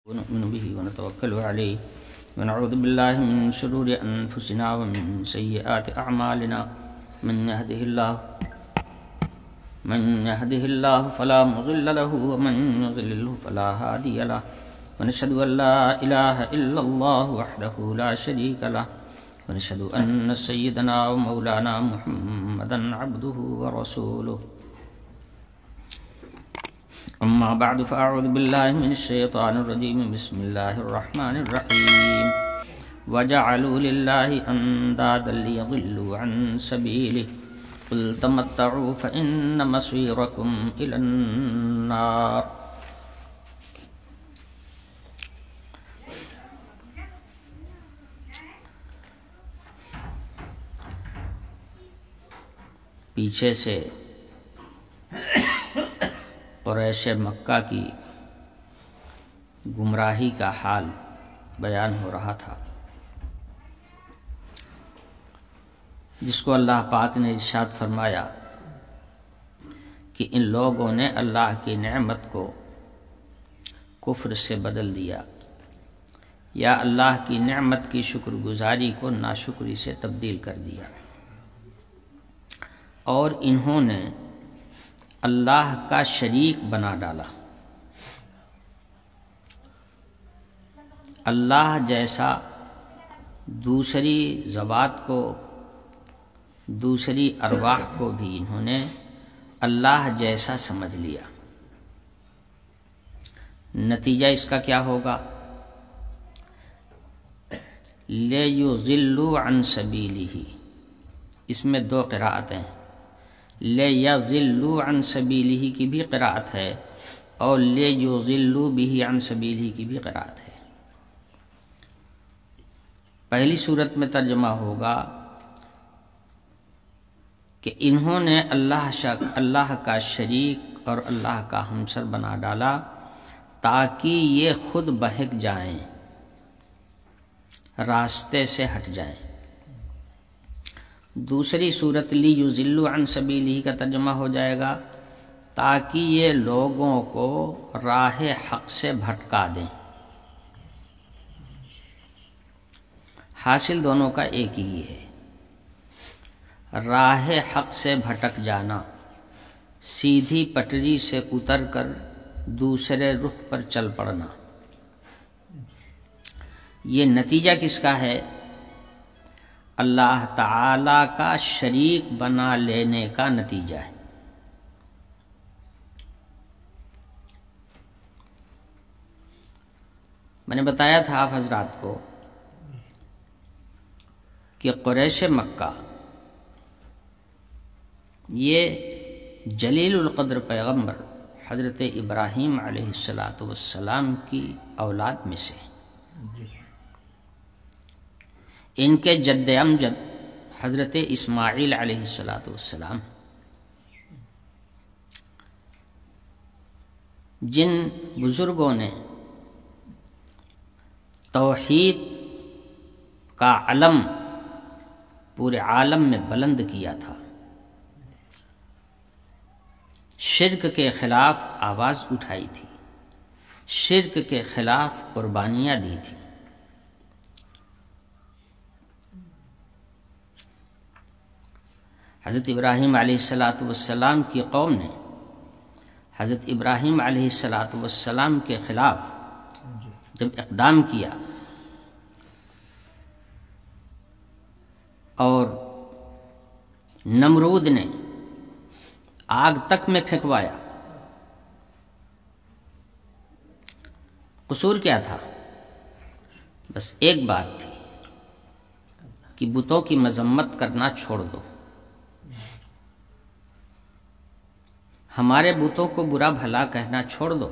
ونؤمن به ونتوكل عليه ونعوذ بالله من شرور أنفسنا ومن سيئات أعمالنا من يهده الله فلا مضل له ومن يضلله فلا هادي له ونشهد أن لا إله إلا الله وحده لا شريك له ونشهد أن سيدنا ومولانا محمدا عبده ورسوله أما بعد فأعوذ بالله من الشيطان الرجيم بسم الله الرحمن الرحيم وجعلوا لله أندادا ليضلوا عن سبيله قل تمتعوا فإن مصيركم إلى النار. پیچھے سے قریش مکہ کی گمراہی کا حال بیان ہو رہا تھا، جس کو اللہ پاک نے ارشاد فرمایا کہ ان لوگوں نے اللہ کی نعمت کو کفر سے بدل دیا، یا اللہ کی نعمت کی شکر گزاری کو ناشکری سے تبدیل کر دیا، اور انہوں نے اللہ کا شریک بنا ڈالا۔ اللہ جیسا دوسری ذوات کو، دوسری ارواح کو بھی انہوں نے اللہ جیسا سمجھ لیا۔ نتیجہ اس کا کیا ہوگا؟ لِيُضِلُّوا عَن سَبِيلِهِ، اس میں دو قراءتیں ہیں، لِيَضِلُّوا عَن سَبِيلِهِ کی بھی قراءت ہے اور لِيُضِلُّوا بِهِ عَن سَبِيلِهِ کی بھی قراءت ہے۔ پہلی صورت میں ترجمہ ہوگا کہ انہوں نے اللہ کا شریک اور اللہ کا ہمسر بنا ڈالا تاکہ یہ خود بہک جائیں، راستے سے ہٹ جائیں۔ دوسری صورت لیُضِلُّوا عَن سَبِيلِهِ کا ترجمہ ہو جائے گا تاکہ یہ لوگوں کو راہ حق سے بھٹکا دیں۔ حاصل دونوں کا ایک ہی ہے، راہ حق سے بھٹک جانا، سیدھی پٹری سے اتر کر دوسرے رخ پر چل پڑنا۔ یہ نتیجہ کس کا ہے؟ اللہ تعالی کا شریک بنا لینے کا نتیجہ ہے۔ میں نے بتایا تھا آپ حضرات کو کہ قریش مکہ یہ جلیل القدر پیغمبر حضرت ابراہیم علیہ السلام کی اولاد میں سے، ان کے جد امجد حضرت اسماعیل علیہ السلام، جن بزرگوں نے توحید کا علم پورے عالم میں بلند کیا تھا، شرک کے خلاف آواز اٹھائی تھی، شرک کے خلاف قربانیاں دی تھی۔ حضرت ابراہیم علیہ السلام کی قوم نے حضرت ابراہیم علیہ السلام کے خلاف جب اقدام کیا اور نمرود نے آگ تک میں پھینکوایا، قصور کیا تھا؟ بس ایک بات تھی کہ بتوں کی مذمت کرنا چھوڑ دو، ہمارے بتوں کو برا بھلا کہنا چھوڑ دو،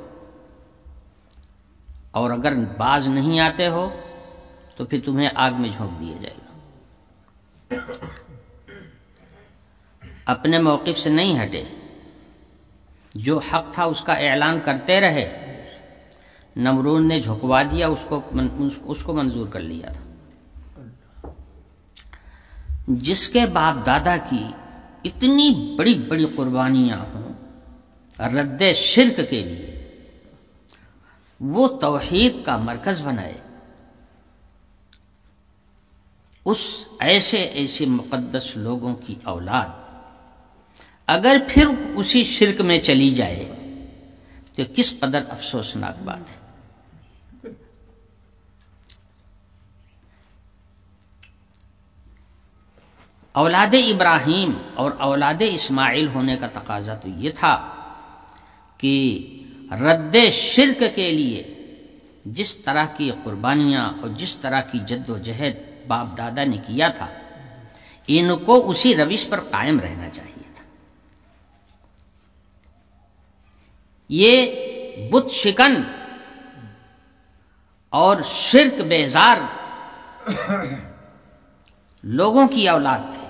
اور اگر باز نہیں آتے ہو تو پھر تمہیں آگ میں جھونک دیا جائے گا۔ اپنے موقف سے نہیں ہٹے، جو حق تھا اس کا اعلان کرتے رہے۔ نمرود نے جھکوا دیا، اس کو منظور کر لیا تھا۔ جس کے باپ دادا کی اتنی بڑی بڑی قربانیاں ہوں رد شرک کے لیے، وہ توحید کا مرکز بنائے، اس ایسے مقدس لوگوں کی اولاد اگر پھر اسی شرک میں چلی جائے تو کس قدر افسوسناک بات ہے۔ اولاد ابراہیم اور اولاد اسماعیل ہونے کا تقاضا تو یہ تھا کہ رد شرک کے لیے جس طرح کی قربانیاں اور جس طرح کی جد و جہد باپ دادا نے کیا تھا، ان کو اسی روش پر قائم رہنا چاہیے تھا۔ یہ بت شکن اور شرک بیزار لوگوں کی اولاد تھے،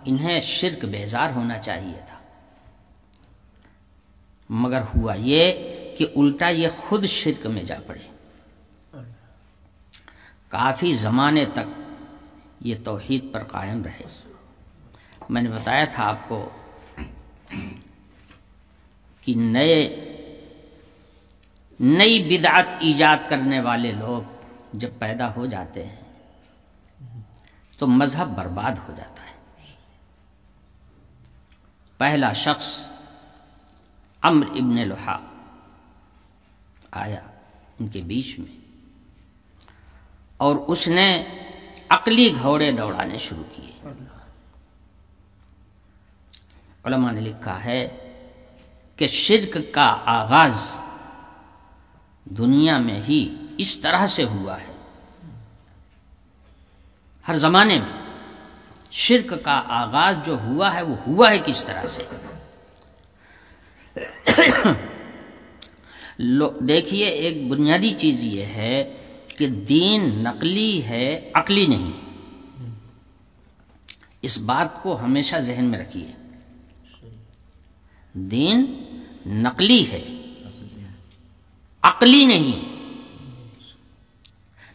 انہیں شرک بیزار ہونا چاہیے تھا، مگر ہوا یہ کہ الٹا یہ خود شرک میں جا پڑے۔ کافی زمانے تک یہ توحید پر قائم رہے۔ میں نے بتایا تھا آپ کو کہ نئی بدعت ایجاد کرنے والے لوگ جب پیدا ہو جاتے ہیں تو مذہب برباد ہو جاتا ہے۔ پہلا شخص عمرو ابن لحا آیا ان کے بیچ میں، اور اس نے عقلی گھوڑے دوڑانے شروع کیے۔ علماء نے لکھا ہے کہ شرک کا آغاز دنیا میں ہی اس طرح سے ہوا ہے، ہر زمانے میں شرک کا آغاز جو ہوا ہے وہ ہوا ہے کس طرح سے۔ دیکھیے، ایک بنیادی چیز یہ ہے کہ دین نقلی ہے، عقلی نہیں۔ اس بات کو ہمیشہ ذہن میں رکھیے، دین نقلی ہے، عقلی نہیں۔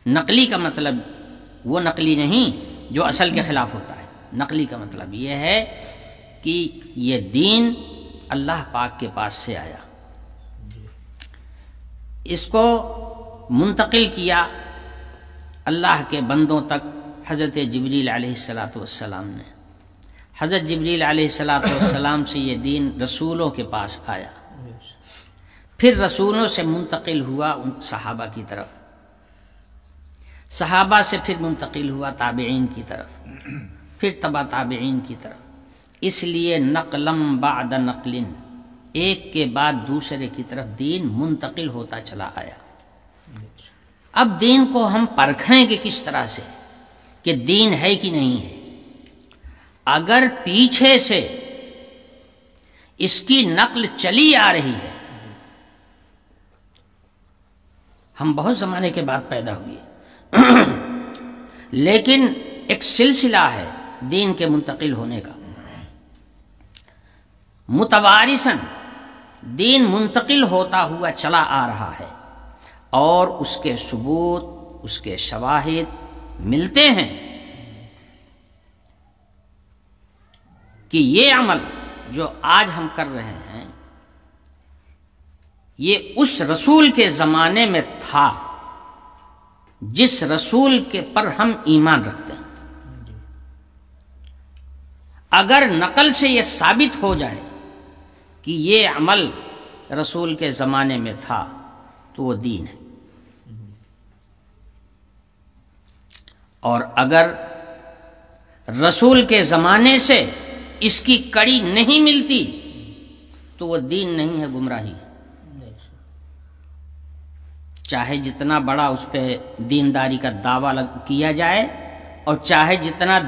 نقلی کا مطلب وہ نقلی نہیں جو اصل کے خلاف ہوتا ہے، نقلی کا مطلب یہ ہے کہ یہ دین اللہ پاک کے پاس سے آیا، اس کو منتقل کیا اللہ کے بندوں تک حضرت جبریل علیہ السلام نے۔ حضرت جبریل علیہ السلام سے یہ دین رسولوں کے پاس آیا، پھر رسولوں سے منتقل ہوا ان صحابہ کی طرف، صحابہ سے پھر منتقل ہوا تابعین کی طرف، پھر تبع تابعین کی طرف۔ اس لیے نقلم بعد نقل، ایک کے بعد دوسرے کی طرف دین منتقل ہوتا چلا آیا۔ اب دین کو ہم پرکھیں گے کس طرح سے کہ دین ہے کہ نہیں ہے۔ اگر پیچھے سے اس کی نقل چلی آ رہی ہے، ہم بہت زمانے کے بعد پیدا ہوئے لیکن ایک سلسلہ ہے دین کے منتقل ہونے کا، متوارثاً دین منتقل ہوتا ہوا چلا آ رہا ہے، اور اس کے ثبوت، اس کے شواہد ملتے ہیں کہ یہ عمل جو آج ہم کر رہے ہیں یہ اس رسول کے زمانے میں تھا جس رسول کے پر ہم ایمان رکھتے ہیں۔ اگر نقل سے یہ ثابت ہو جائے کہ یہ عمل رسول کے زمانے میں تھا تو وہ دین ہے، اور اگر رسول کے زمانے سے اس کی کڑی نہیں ملتی تو وہ دین نہیں ہے، گمراہی ہے۔ چاہے جتنا بڑا اس پہ دینداری کا دعویٰ کیا جائے، اور چاہے جتنا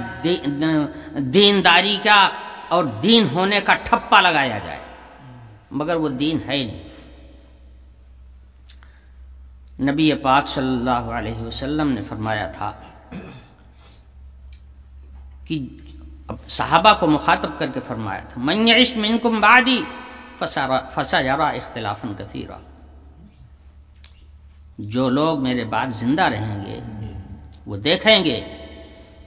دینداری کا اور دین ہونے کا ٹھپا لگایا جائے، مگر وہ دین ہے ہی نہیں۔ نبی پاک صلی اللہ علیہ وسلم نے فرمایا تھا کہ صحابہ کو مخاطب کر کے فرمایا تھا، من یعش منکم بعدی فسیری اختلافا کثیرا، جو لوگ میرے بعد زندہ رہیں گے وہ دیکھیں گے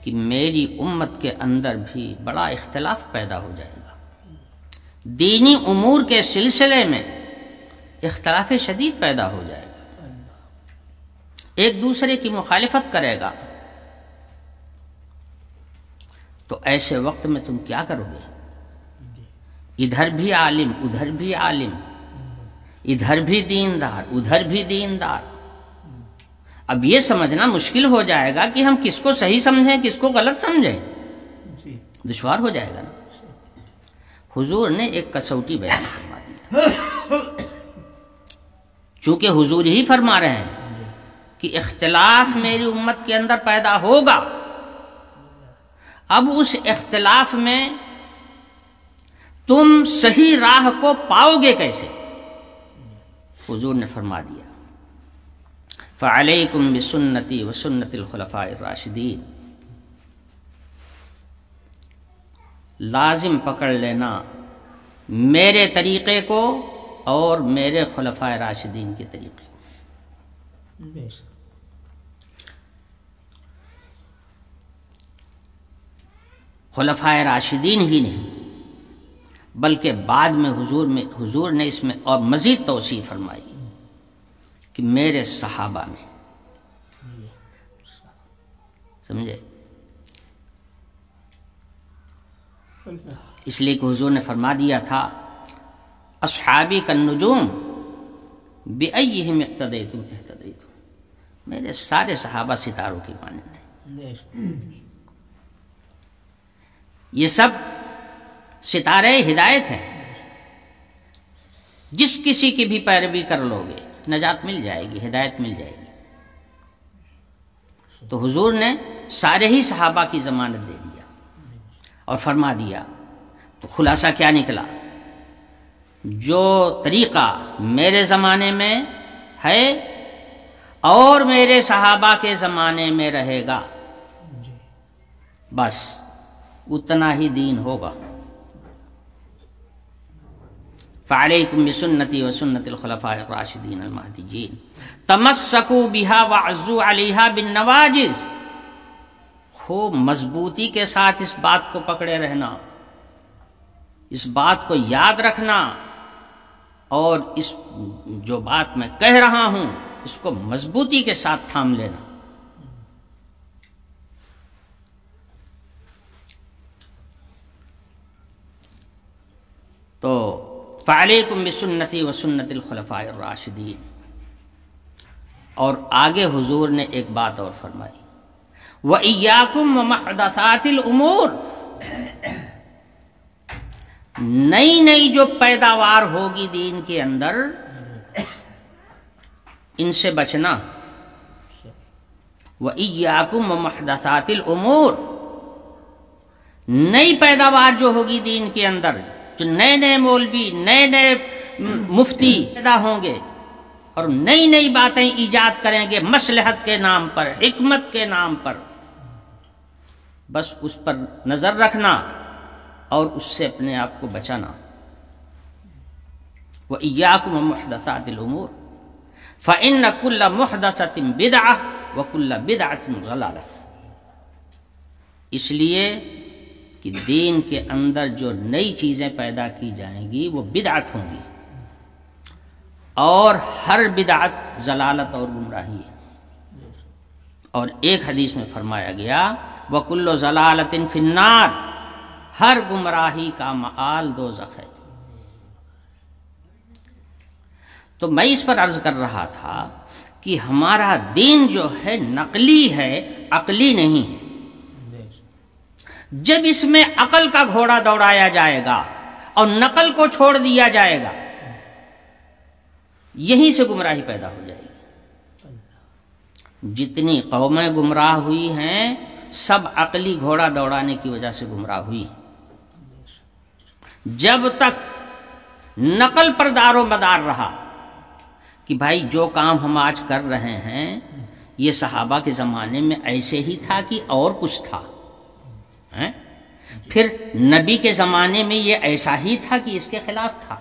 کہ میری امت کے اندر بھی بڑا اختلاف پیدا ہو جائے گا، دینی امور کے سلسلے میں اختلاف شدید پیدا ہو جائے گا۔ ایک دوسرے کی مخالفت کرے گا تو ایسے وقت میں تم کیا کرو گے؟ ادھر بھی عالم ادھر بھی عالم، ادھر بھی دیندار ادھر بھی دیندار، اب یہ سمجھنا مشکل ہو جائے گا کہ ہم کس کو صحیح سمجھیں کس کو غلط سمجھیں، دشوار ہو جائے گا نا۔ حضور نے ایک کسوٹی بیان فرما دی، چونکہ حضور ہی فرما رہے ہیں کہ اختلاف میری امت کے اندر پیدا ہوگا، اب اس اختلاف میں تم صحیح راہ کو پاؤ گے کیسے؟ حضور نے فرما دیا فَعَلَيْكُمْ بِسُنَّتِي وَسُنَّتِ الْخُلَفَاءِ الرَّاشِدِينَ، لازم پکڑ لینا میرے طریقے کو اور میرے خلفائے راشدین کے طریقے کو۔ خلفائے راشدین ہی نہیں بلکہ بعد میں حضور نے اس میں اور مزید توسیع فرمائی کہ میرے صحابہ میں، سمجھے؟ اس لیے کہ حضور نے فرما دیا تھا اصحابی کالنجوم بأیہم اقتدیتم اہتدیتم، میرے سارے صحابہ ستاروں کی مانند ہیں، یہ سب ستارے ہدایت ہیں، جس کسی کی بھی پیروی کر لو گے نجات مل جائے گی، ہدایت مل جائے گی۔ تو حضور نے سارے ہی صحابہ کی ضمانت دے دیا اور فرما دیا، تو خلاصہ کیا نکلا؟ جو طریقہ میرے زمانے میں ہے اور میرے صحابہ کے زمانے میں رہے گا بس اتنا ہی دین ہوگا۔ فعلیکم بسنتی وسنت الخلفاء الراشدین المہدیین تمسکوا بها وعضوا علیہا بالنواجذ، خوب مضبوطی کے ساتھ اس بات کو پکڑے رہنا، اس بات کو یاد رکھنا، اور اس جو بات میں کہہ رہا ہوں اس کو مضبوطی کے ساتھ تھام لینا۔ تو فعلیکم بسنتی وسنت الخلفاء الراشدین، اور آگے حضور نے ایک بات اور فرمائی وَإِيَّاكُمْ وَمُحْدَثَاتِ الْأُمُورِ، نئی نئی جو پیداوار ہوگی دین کے اندر ان سے بچنا۔ وَإِيَّاكُمْ وَمُحْدَثَاتِ الْأُمُورِ، نئی پیداوار جو ہوگی دین کے اندر، جو نئے نئے مولوی نئے نئے مفتی پیدا ہوں گے اور نئی نئی باتیں ایجاد کریں گے مصلحت کے نام پر، حکمت کے نام پر، بس اس پر نظر رکھنا اور اس سے اپنے آپ کو بچانا۔ وَإِيَّاكُمْ وَمُحْدَثَاتِ الْأُمُورِ فَإِنَّ كُلَّ مُحْدَثَةٍ بِدْعَةٍ وَكُلَّ بِدْعَةٍ ضَلَالَةٍ، اس لیے کہ دین کے اندر جو نئی چیزیں پیدا کی جائیں گی وہ بدعت ہوں گی، اور ہر بدعت ضلالت اور گمراہی ہے۔ اور ایک حدیث میں فرمایا گیا وَكُلُّ ضَلَالَةٍ فِي النَّارِ، ہر گمراہی کا مآل دوزخ ہے۔ تو میں اس پر عرض کر رہا تھا کہ ہمارا دین جو ہے نقلی ہے، عقلی نہیں ہے۔ جب اس میں عقل کا گھوڑا دوڑایا جائے گا اور نقل کو چھوڑ دیا جائے گا، یہیں سے گمراہی پیدا ہو جائے گی۔ جتنی قومیں گمراہ ہوئی ہیں سب عقلی گھوڑا دوڑانے کی وجہ سے گمراہ ہوئی۔ جب تک نقل پر دار و مدار رہا کہ بھائی جو کام ہم آج کر رہے ہیں یہ صحابہ کے زمانے میں ایسے ہی تھا کہ اور کچھ تھا، پھر نبی کے زمانے میں یہ ایسا ہی تھا کہ اس کے خلاف تھا۔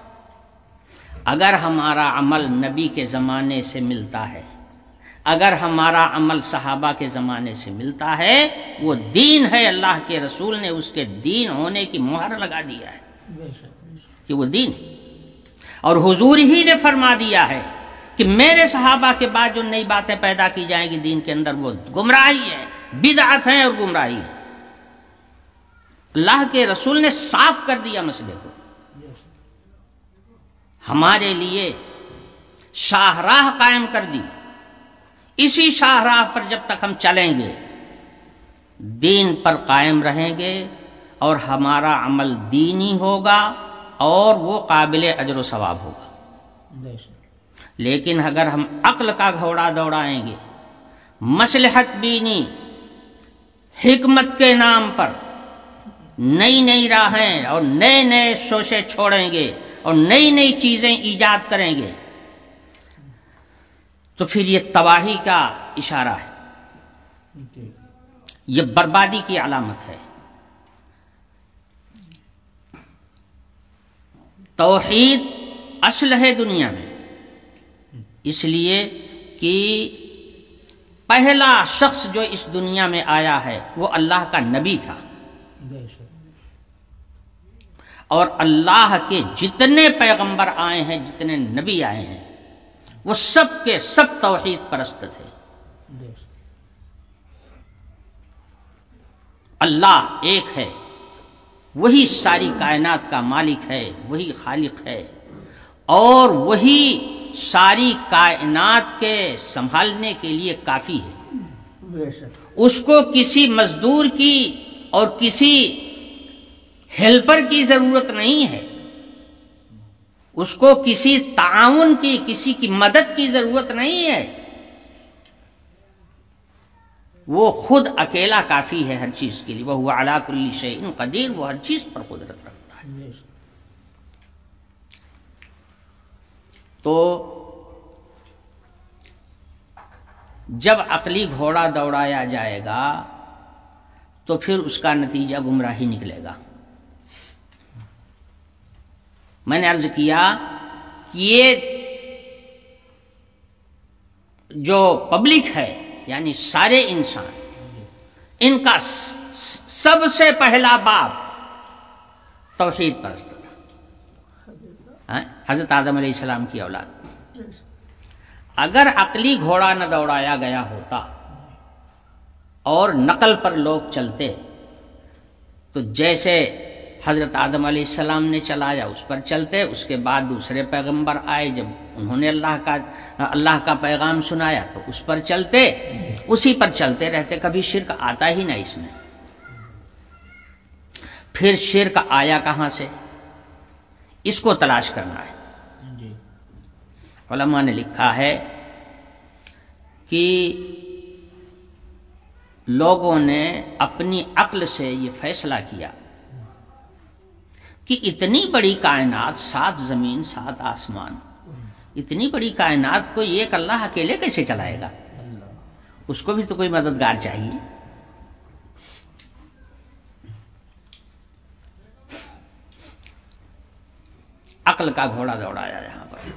اگر ہمارا عمل نبی کے زمانے سے ملتا ہے، اگر ہمارا عمل صحابہ کے زمانے سے ملتا ہے، وہ دین ہے، اللہ کے رسول نے اس کے دین ہونے کی مہر لگا دیا ہے کہ وہ دین، اور حضور ہی نے فرما دیا ہے کہ میرے صحابہ کے بعد جو نئی باتیں پیدا کی جائیں گی دین کے اندر وہ گمراہی ہے، بدعت ہے اور گمراہی ہے۔ اللہ کے رسول نے صاف کر دیا مسئلے کو، ہمارے لیے شاہراہ قائم کر دی۔ اسی شاہراہ پر جب تک ہم چلیں گے دین پر قائم رہیں گے اور ہمارا عمل دینی ہوگا اور وہ قابل اجر و ثواب ہوگا۔ لیکن اگر ہم عقل کا گھوڑا دوڑائیں گے، مصلحت بینی، حکمت کے نام پر نئی نئی راہیں اور نئے نئے شوشے چھوڑیں گے اور نئی نئی چیزیں ایجاد کریں گے تو پھر یہ تباہی کا اشارہ ہے، یہ بربادی کی علامت ہے۔ توحید اصل ہے دنیا میں، اس لیے کہ پہلا شخص جو اس دنیا میں آیا ہے وہ اللہ کا نبی تھا، اور اللہ کے جتنے پیغمبر آئے ہیں، جتنے نبی آئے ہیں، وہ سب کے سب توحید پرست تھے۔ اللہ ایک ہے، وہی ساری کائنات کا مالک ہے، وہی خالق ہے، اور وہی ساری کائنات کے سنبھالنے کے لیے کافی ہے۔ اس کو کسی مزدور کی اور کسی ہیلپر کی ضرورت نہیں ہے، اس کو کسی تعاون کی، کسی کی مدد کی ضرورت نہیں ہے، وہ خود اکیلا کافی ہے ہر چیز کے لیے۔ وَهُوَ عَلَىٰ كُلِّ شَيْءٍ قدیر، وہ ہر چیز پر قدرت رکھتا ہے۔ تو جب عقلی گھوڑا دوڑایا جائے گا تو پھر اس کا نتیجہ گمراہی نکلے گا۔ میں نے عرض کیا کہ یہ جو پبلک ہے یعنی سارے انسان، ان کا سب سے پہلا باپ توحید پرست تھا، حضرت آدم علیہ السلام کی اولاد۔ اگر عقلی گھوڑا نہ دوڑایا گیا ہوتا اور نقل پر لوگ چلتے تو جیسے حضرت آدم علیہ السلام نے چلایا اس پر چلتے، اس کے بعد دوسرے پیغمبر آئے، جب انہوں نے اللہ کا پیغام سنایا تو اس پر چلتے، اسی پر چلتے رہتے، کبھی شرک آتا ہی نہ اس میں۔ پھر شرک آیا کہاں سے، اس کو تلاش کرنا ہے۔ علماء نے لکھا ہے کہ لوگوں نے اپنی عقل سے یہ فیصلہ کیا کہ اتنی بڑی کائنات، 7 زمین 7 آسمان، اتنی بڑی کائنات کو ایک اللہ اکیلے کیسے چلائے گا؟ اس کو بھی تو کوئی مددگار چاہیے۔ عقل کا گھوڑا دوڑایا یہاں پر۔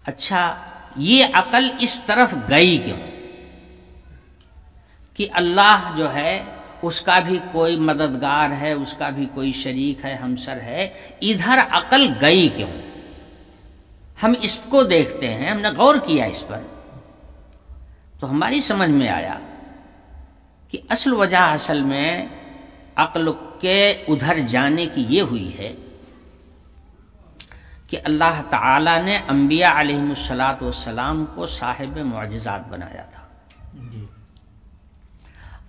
اچھا، یہ عقل اس طرف گئی کیوں کہ اللہ جو ہے اس کا بھی کوئی مددگار ہے، اس کا بھی کوئی شریک ہے، ہمسر ہے، ادھر عقل گئی کیوں؟ ہم اس کو دیکھتے ہیں، ہم نے غور کیا اس پر تو ہماری سمجھ میں آیا کہ اصل وجہ اصل میں عقل کے ادھر جانے کی یہ ہوئی ہے کہ اللہ تعالی نے انبیاء علیہم الصلاۃ کو صاحب معجزات بنایا تھا،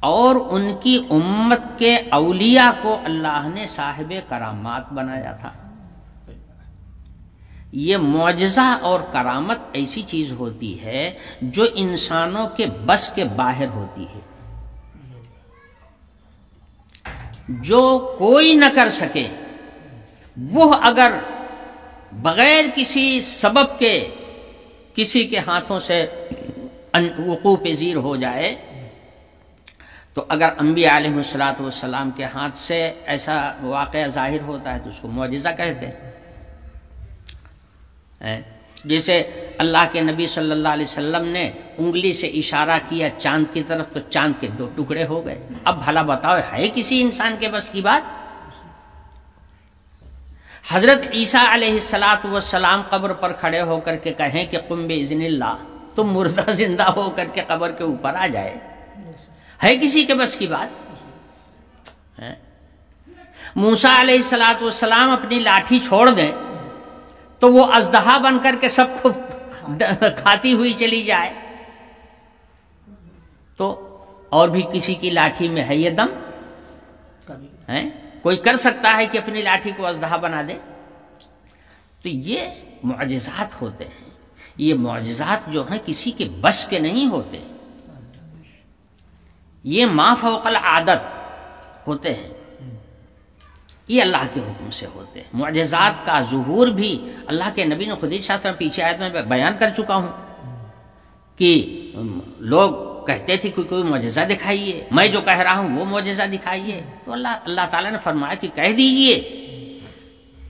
اور ان کی امت کے اولیاء کو اللہ نے صاحب کرامات بنایا تھا۔ یہ معجزہ اور کرامت ایسی چیز ہوتی ہے جو انسانوں کے بس کے باہر ہوتی ہے، جو کوئی نہ کر سکے، وہ اگر بغیر کسی سبب کے کسی کے ہاتھوں سے وقوع پذیر ہو جائے، تو اگر انبیاء علیہ السلام کے ہاتھ سے ایسا واقعہ ظاہر ہوتا ہے تو اس کو معجزہ کہتے ہیں۔ جیسے اللہ کے نبی صلی اللہ علیہ وسلم نے انگلی سے اشارہ کیا چاند کی طرف تو چاند کے 2 ٹکڑے ہو گئے۔ اب بھلا بتاؤ، ہے کسی انسان کے بس کی بات؟ حضرت عیسیٰ علیہ السلام قبر پر کھڑے ہو کر کے کہیں کہ قم بإذن اللہ، تم مردہ زندہ ہو کر کے قبر کے اوپر آ جائے، ہے کسی کے بس کی بات ہے؟ موسیٰ علیہ السلام اپنی لاٹھی چھوڑ دیں تو وہ اژدہا بن کر کے سب کو کھاتی ہوئی چلی جائے، تو اور بھی کسی کی لاٹھی میں ہے یہ دم ہے؟ کوئی کر سکتا ہے کہ اپنی لاٹھی کو اژدہا بنا دے؟ تو یہ معجزات ہوتے ہیں، یہ معجزات جو ہیں کسی کے بس کے نہیں ہوتے، یہ ما فوق العادت ہوتے ہیں، یہ اللہ کے حکم سے ہوتے ہیں۔ معجزات کا ظہور بھی اللہ کے نبی نے خود ارشاد فرمایا، پیچھے آیت میں بیان کر چکا ہوں کہ لوگ کہتے تھے کہ کوئی معجزہ دکھائیے، میں جو کہہ رہا ہوں وہ معجزہ دکھائیے، تو اللہ تعالیٰ نے فرمایا کہ کہہ دیجئے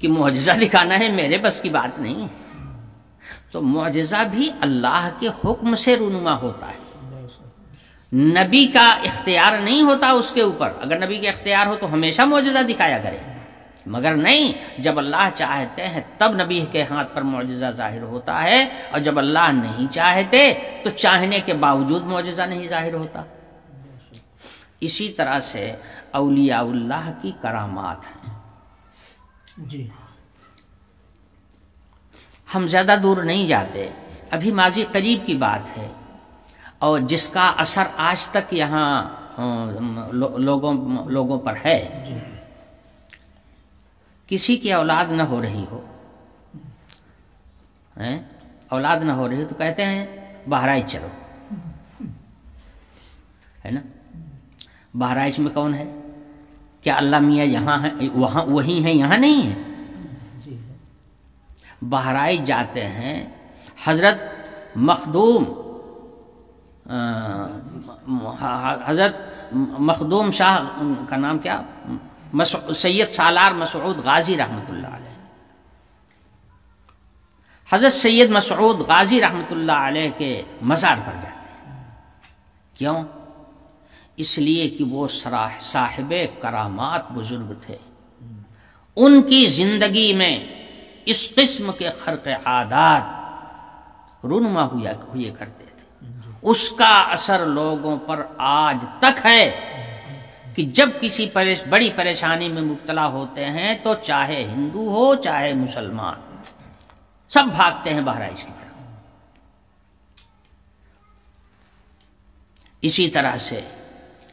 کہ معجزہ دکھانا ہے میرے بس کی بات نہیں۔ تو معجزہ بھی اللہ کے حکم سے رونما ہوتا ہے، نبی کا اختیار نہیں ہوتا اس کے اوپر۔ اگر نبی کا اختیار ہو تو ہمیشہ معجزہ دکھایا کرے، مگر نہیں، جب اللہ چاہتے ہیں تب نبی کے ہاتھ پر معجزہ ظاہر ہوتا ہے، اور جب اللہ نہیں چاہتے تو چاہنے کے باوجود معجزہ نہیں ظاہر ہوتا۔ اسی طرح سے اولیاء اللہ کی کرامات ہیں۔ جی ہم زیادہ دور نہیں جاتے، ابھی ماضی قریب کی بات ہے، اور جس کا اثر آج تک یہاں لوگوں پر ہے۔ کسی کی اولاد نہ ہو رہی ہو، اولاد نہ ہو رہی ہو تو کہتے ہیں بہرائچ چلو، ہے نا؟ بہرائچ میں کون ہے؟ کیا اللہ میاں یہاں ہے، وہاں وہی ہیں، یہاں نہیں ہے؟ بہرائچ جاتے ہیں، حضرت مخدوم شاہ کا نام کیا، سید سالار مسعود غازی رحمۃ اللہ علیہ، حضرت سید مسعود غازی رحمۃ اللہ علیہ کے مزار پر جاتے ہیں۔ کیوں؟ اس لیے کہ وہ صاحب کرامات بزرگ تھے، ان کی زندگی میں اس قسم کے خرق عادات رونما ہوئے کرتے تھے، اس کا اثر لوگوں پر آج تک ہے کہ جب کسی بڑی پریشانی میں مبتلا ہوتے ہیں تو چاہے ہندو ہو چاہے مسلمان، سب بھاگتے ہیں بہرائچ کی طرف۔ اسی طرح سے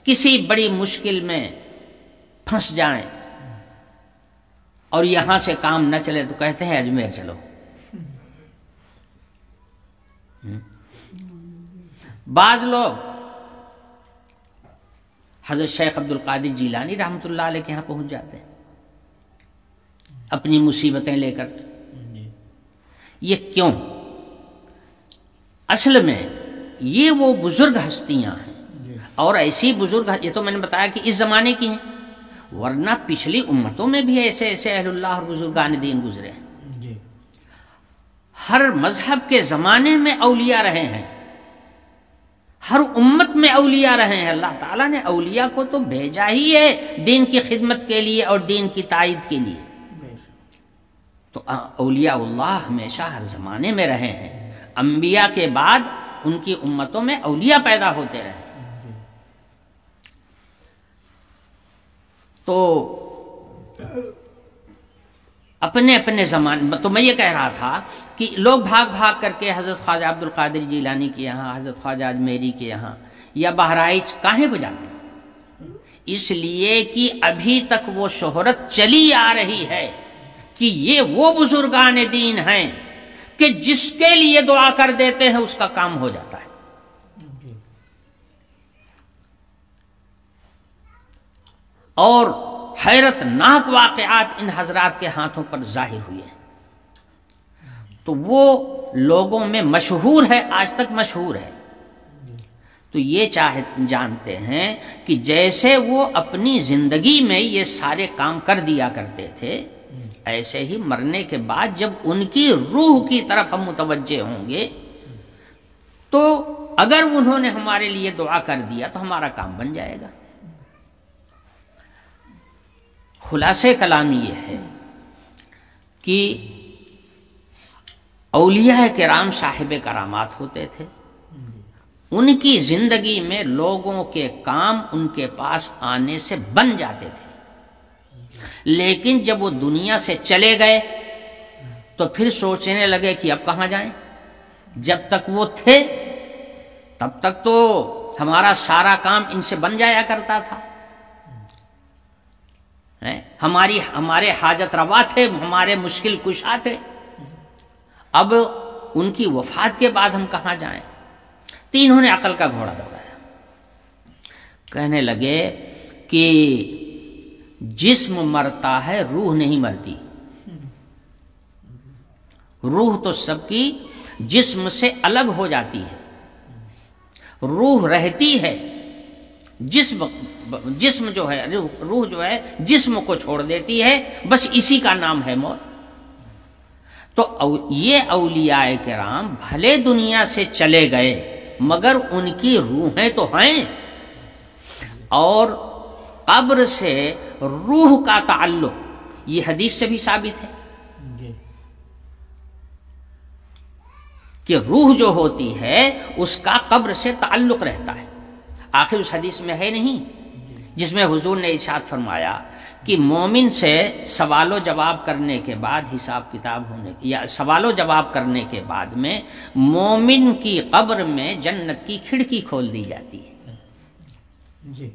کسی بڑی مشکل میں پھنس جائیں اور یہاں سے کام نہ چلے تو کہتے ہیں اجمیر چلو۔ بعض لوگ حضرت شیخ عبد القادر جیلانی رحمۃ اللہ علیہ کے یہاں پہنچ جاتے ہیں اپنی مصیبتیں لے کر۔ یہ کیوں؟ اصل میں یہ وہ بزرگ ہستیاں ہیں، اور ایسی بزرگ، یہ تو میں نے بتایا کہ اس زمانے کی ہیں، ورنہ پچھلی امتوں میں بھی ایسے ایسے اہل اللہ اور بزرگان دین گزرے ہیں۔ ہر مذہب کے زمانے میں اولیاء رہے ہیں، ہر امت میں اولیاء رہے ہیں۔ اللہ تعالیٰ نے اولیاء کو تو بھیجا ہی ہے دین کی خدمت کے لیے اور دین کی تائید کے لیے، تو اولیاء اللہ ہمیشہ ہر زمانے میں رہے ہیں۔ انبیاء کے بعد ان کی امتوں میں اولیاء پیدا ہوتے رہے۔ تو اپنے اپنے زمانے، تو میں یہ کہہ رہا تھا کہ لوگ بھاگ بھاگ کر کے حضرت خواجہ عبد القادر جیلانی کے یہاں، حضرت خواجہ اجمیری کے یہاں یا بہرائچ کاہیں کو جاتے ہیں؟ اس لیے کہ ابھی تک وہ شہرت چلی آ رہی ہے کہ یہ وہ بزرگان دین ہیں کہ جس کے لیے دعا کر دیتے ہیں اس کا کام ہو جاتا ہے۔ اور حیرت ناک واقعات ان حضرات کے ہاتھوں پر ظاہر ہوئے ہیں، تو وہ لوگوں میں مشہور ہے، آج تک مشہور ہے۔ تو یہ جانتے ہیں کہ جیسے وہ اپنی زندگی میں یہ سارے کام کر دیا کرتے تھے، ایسے ہی مرنے کے بعد جب ان کی روح کی طرف ہم متوجہ ہوں گے تو اگر انہوں نے ہمارے لیے دعا کر دیا تو ہمارا کام بن جائے گا۔ خلاصے کلام یہ ہے کہ اولیاء کرام صاحب کرامات ہوتے تھے، ان کی زندگی میں لوگوں کے کام ان کے پاس آنے سے بن جاتے تھے، لیکن جب وہ دنیا سے چلے گئے تو پھر سوچنے لگے کہ اب کہاں جائیں۔ جب تک وہ تھے تب تک تو ہمارا سارا کام ان سے بن جایا کرتا تھا، ہمارے حاجت روا تھے، ہمارے مشکل کشا تھے، اب ان کی وفات کے بعد ہم کہاں جائیں؟ تو انہوں نے عقل کا گھوڑا دوڑایا، کہنے لگے کہ جسم مرتا ہے، روح نہیں مرتی۔ روح تو سب کی جسم سے الگ ہو جاتی ہے، روح رہتی ہے، جسم جو ہے، روح جو ہے جسم کو چھوڑ دیتی ہے، بس اسی کا نام ہے موت۔ تو یہ اولیاء کرام بھلے دنیا سے چلے گئے مگر ان کی روحیں تو ہیں، اور قبر سے روح کا تعلق یہ حدیث سے بھی ثابت ہے کہ روح جو ہوتی ہے اس کا قبر سے تعلق رہتا ہے۔ آخر اس حدیث میں ہے نہیں جس میں حضور نے ارشاد فرمایا کہ مومن سے سوال و جواب کرنے کے بعد حساب کتاب ہونے، یا سوال و جواب کرنے کے بعد میں مومن کی قبر میں جنت کی کھڑکی کھول دی جاتی ہے جی،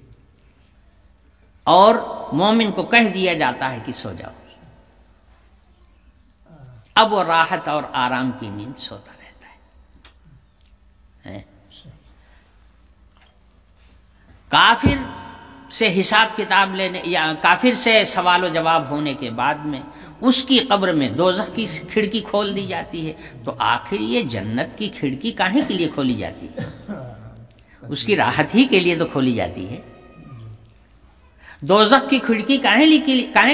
اور مومن کو کہہ دیا جاتا ہے کہ سو جاؤ۔ اب وہ راحت اور آرام کی نیند سوتا رہتا ہے۔ کافر سے حساب کتاب لینے یا کافر سے سوال و جواب ہونے کے بعد میں اس کی قبر میں دوزخ کی کھڑکی کھول دی جاتی ہے، تو آخر یہ جنت کی کھڑکی کاہے کے لیے کھولی جاتی ہے؟ اس کی راحت ہی کے لیے تو کھولی جاتی ہے۔ دوزخ کی کھڑکی کاہے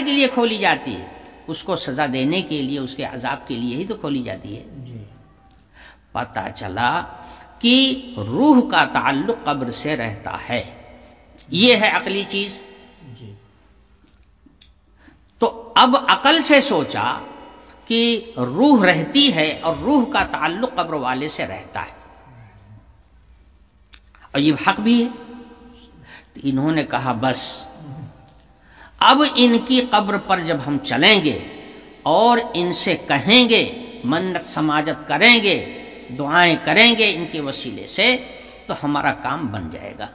کے لیے کھولی جاتی ہے؟ اس کو سزا دینے کے لیے، اس کے عذاب کے لیے ہی تو کھولی جاتی ہے۔ پتہ چلا کہ روح کا تعلق قبر سے رہتا ہے، یہ ہے عقلی چیز۔ تو اب عقل سے سوچا کہ روح رہتی ہے اور روح کا تعلق قبر والے سے رہتا ہے، اور یہ حق بھی ہے۔ تو انہوں نے کہا بس اب ان کی قبر پر جب ہم چلیں گے اور ان سے کہیں گے، منت سماجت کریں گے، دعائیں کریں گے ان کے وسیلے سے، تو ہمارا کام بن جائے گا۔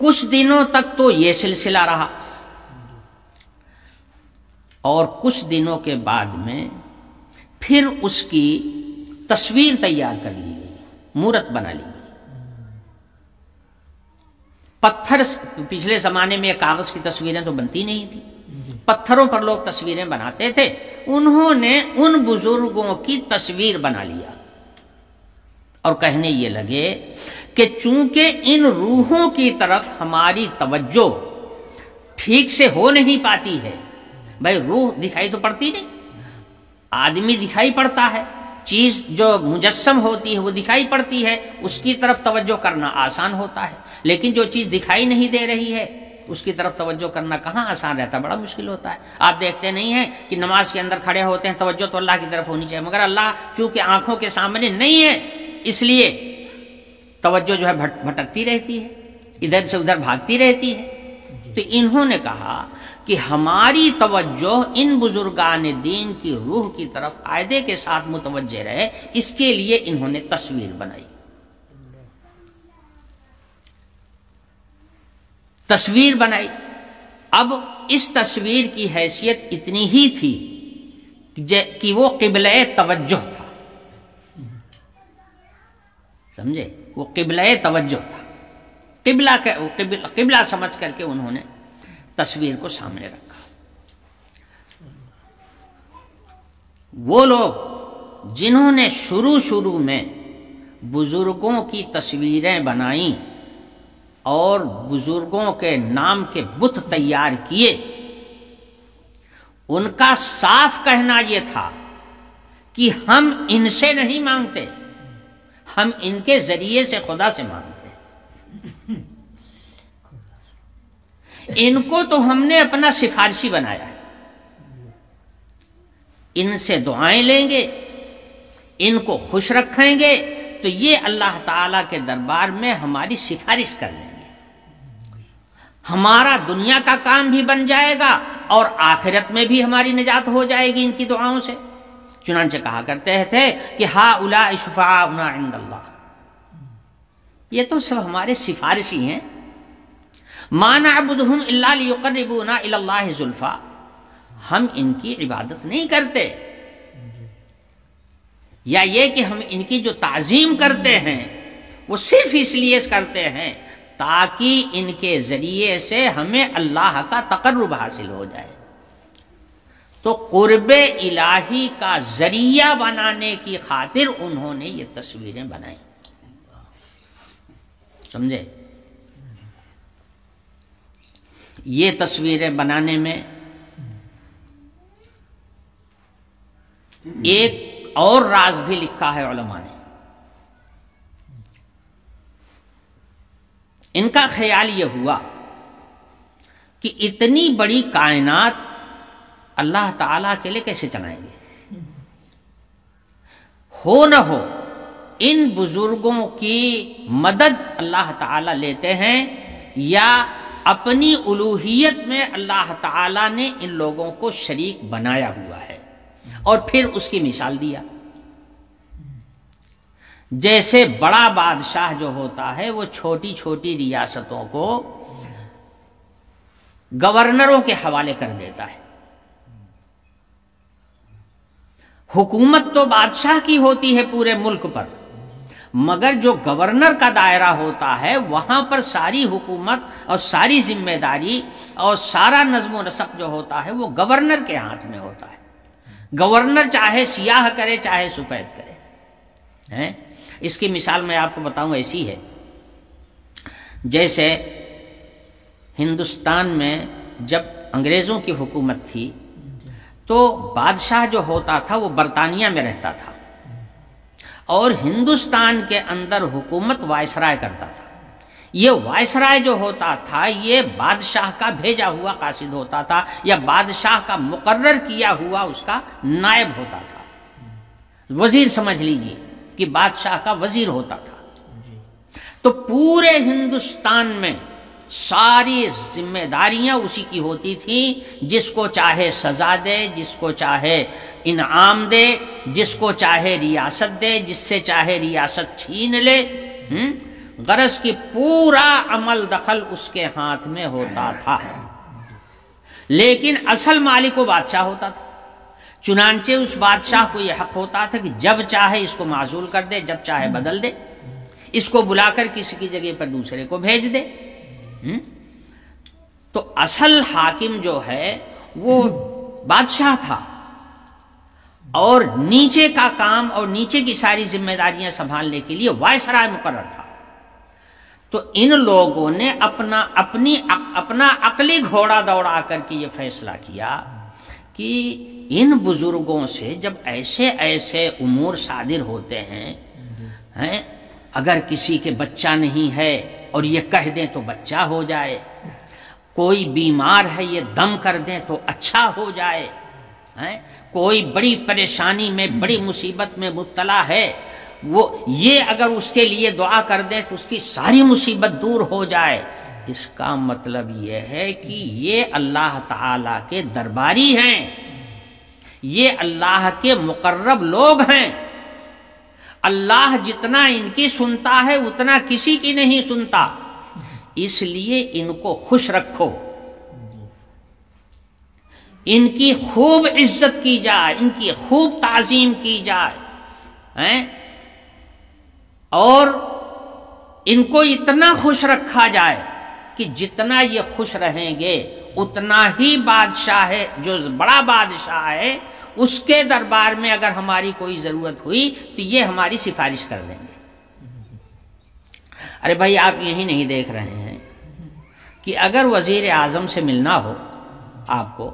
کچھ دنوں تک تو یہ سلسلہ رہا، اور کچھ دنوں کے بعد میں پھر اس کی تصویر تیار کر لی گئی، مورت بنا لی گئی۔ پتھر، پچھلے زمانے میں کاغذ کی تصویریں تو بنتی نہیں تھی، پتھروں پر لوگ تصویریں بناتے تھے، انہوں نے ان بزرگوں کی تصویر بنا لیا اور کہنے یہ لگے کہ چونکہ ان روحوں کی طرف ہماری توجہ ٹھیک سے ہو نہیں پاتی ہے، بھائی روح دکھائی تو پڑتی نہیں، آدمی دکھائی پڑتا ہے، چیز جو مجسم ہوتی ہے وہ دکھائی پڑتی ہے، اس کی طرف توجہ کرنا آسان ہوتا ہے، لیکن جو چیز دکھائی نہیں دے رہی ہے اس کی طرف توجہ کرنا کہاں آسان رہتا ہے، بڑا مشکل ہوتا ہے۔ آپ دیکھتے نہیں ہیں کہ نماز کے اندر کھڑے ہوتے ہیں، توجہ تو اللہ کی طرف ہونی چاہیے، مگر اللہ چونکہ آنکھوں کے سامنے نہیں ہے اس لیے توجہ جو ہے بھٹکتی رہتی ہے، ادھر سے ادھر بھاگتی رہتی ہے۔ تو انہوں نے کہا کہ ہماری توجہ ان بزرگان دین کی روح کی طرف قاعدے کے ساتھ متوجہ رہے، اس کے لیے انہوں نے تصویر بنائی۔ تصویر بنائی، اب اس تصویر کی حیثیت اتنی ہی تھی کہ وہ قبلہ توجہ تھا، سمجھے؟ وہ قبلہ توجہ تھا، قبلہ سمجھ کر کے انہوں نے تصویر کو سامنے رکھا۔ وہ لوگ جنہوں نے شروع میں بزرگوں کی تصویریں بنائیں اور بزرگوں کے نام کے بت تیار کیے، ان کا صاف کہنا یہ تھا کہ ہم ان سے نہیں مانگتے، ہم ان کے ذریعے سے خدا سے مانگتے، ان کو تو ہم نے اپنا سفارشی بنایا ہے، ان سے دعائیں لیں گے، ان کو خوش رکھیں گے تو یہ اللہ تعالیٰ کے دربار میں ہماری سفارش کر لیں گے، ہمارا دنیا کا کام بھی بن جائے گا اور آخرت میں بھی ہماری نجات ہو جائے گی ان کی دعاؤں سے۔ چنانچہ کہا کرتے تھے کہ ہؤلاء شفعاؤنا عند اللہ، یہ تو سب ہمارے سفارشی ہیں، ما نعبدہم الا لیقربونا الی اللہ زلفیٰ، ہم ان کی عبادت نہیں کرتے، یا یہ کہ ہم ان کی جو تعظیم کرتے ہیں وہ صرف اس لیے کرتے ہیں تاکہ ان کے ذریعے سے ہمیں اللہ کا تقرب حاصل ہو جائے۔ تو قرب الہی کا ذریعہ بنانے کی خاطر انہوں نے یہ تصویریں بنائیں، سمجھے؟ یہ تصویریں بنانے میں ایک اور راز بھی لکھا ہے علماء نے۔ ان کا خیال یہ ہوا کہ اتنی بڑی کائنات اللہ تعالیٰ کے لیے کیسے چلائیں گے؟ ہو نہ ہو ان بزرگوں کی مدد اللہ تعالیٰ لیتے ہیں، یا اپنی الوہیت میں اللہ تعالیٰ نے ان لوگوں کو شریک بنایا ہوا ہے، اور پھر اس کی مثال دیا۔ جیسے بڑا بادشاہ جو ہوتا ہے وہ چھوٹی چھوٹی ریاستوں کو گورنروں کے حوالے کر دیتا ہے، حکومت تو بادشاہ کی ہوتی ہے پورے ملک پر، مگر جو گورنر کا دائرہ ہوتا ہے وہاں پر ساری حکومت اور ساری ذمہ داری اور سارا نظم و نسق جو ہوتا ہے وہ گورنر کے ہاتھ میں ہوتا ہے۔ گورنر چاہے سیاہ کرے چاہے سفید کرے۔ اس کی مثال میں آپ کو بتاؤں ایسی ہے، جیسے ہندوستان میں جب انگریزوں کی حکومت تھی تو بادشاہ جو ہوتا تھا وہ برطانیہ میں رہتا تھا، اور ہندوستان کے اندر حکومت وائسرائے کرتا تھا۔ یہ وائسرائے جو ہوتا تھا یہ بادشاہ کا بھیجا ہوا قاصد ہوتا تھا، یا بادشاہ کا مقرر کیا ہوا اس کا نائب ہوتا تھا، وزیر سمجھ لیجئے کہ بادشاہ کا وزیر ہوتا تھا۔ تو پورے ہندوستان میں ساری ذمہ داریاں اسی کی ہوتی تھیں، جس کو چاہے سزا دے، جس کو چاہے انعام دے، جس کو چاہے ریاست دے، جس سے چاہے ریاست چھین لے، غرض کی پورا عمل دخل اس کے ہاتھ میں ہوتا تھا، لیکن اصل مالک وہ بادشاہ ہوتا تھا۔ چنانچہ اس بادشاہ کو یہ حق ہوتا تھا کہ جب چاہے اس کو معزول کر دے، جب چاہے بدل دے، اس کو بلا کر کسی کی جگہ پر دوسرے کو بھیج دے۔ تو اصل حاکم جو ہے وہ بادشاہ تھا، اور نیچے کا کام اور نیچے کی ساری ذمہ داریاں سنبھالنے کے لیے وائسرائے مقرر تھا۔ تو ان لوگوں نے اپنا عقلی گھوڑا دوڑا کر کے یہ فیصلہ کیا کہ ان بزرگوں سے جب ایسے ایسے امور صادر ہوتے ہیں، اگر کسی کے بچہ نہیں ہے اور یہ کہہ دیں تو بچہ ہو جائے، کوئی بیمار ہے یہ دم کر دیں تو اچھا ہو جائے، کوئی بڑی پریشانی میں بڑی مصیبت میں مبتلا ہے وہ یہ اگر اس کے لیے دعا کر دیں تو اس کی ساری مصیبت دور ہو جائے، اس کا مطلب یہ ہے کہ یہ اللہ تعالی کے درباری ہیں، یہ اللہ کے مقرب لوگ ہیں، اللہ جتنا ان کی سنتا ہے اتنا کسی کی نہیں سنتا، اس لیے ان کو خوش رکھو، ان کی خوب عزت کی جائے، ان کی خوب تعظیم کی جائے، اور ان کو اتنا خوش رکھا جائے کہ جتنا یہ خوش رہیں گے اتنا ہی بادشاہ ہے، جو بڑا بادشاہ ہے اس کے دربار میں اگر ہماری کوئی ضرورت ہوئی تو یہ ہماری سفارش کر دیں گے۔ ارے بھائی آپ یہی نہیں دیکھ رہے ہیں کہ اگر وزیر اعظم سے ملنا ہو آپ کو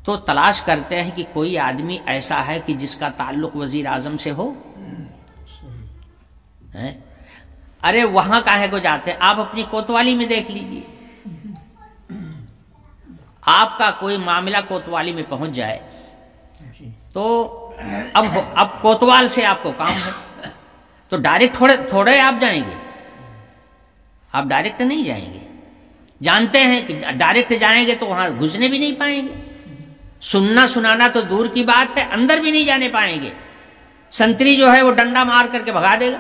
تو تلاش کرتے ہیں کہ کوئی آدمی ایسا ہے کہ جس کا تعلق وزیر اعظم سے ہو۔ ارے وہاں کاہے کو جاتے ہیں، آپ اپنی کوتوالی میں دیکھ لیجئے، آپ کا کوئی معاملہ کوتوالی میں پہنچ جائے جی تو اب کوتوال سے آپ کو کام ہے تو ڈائریکٹ تھوڑے آپ جائیں گے، آپ ڈائریکٹ نہیں جائیں گے، جانتے ہیں کہ ڈائریکٹ جائیں گے تو وہاں گھسنے بھی نہیں پائیں گے، سننا سنانا تو دور کی بات ہے، اندر بھی نہیں جانے پائیں گے، سنتری جو ہے وہ ڈنڈا مار کر کے بھگا دے گا۔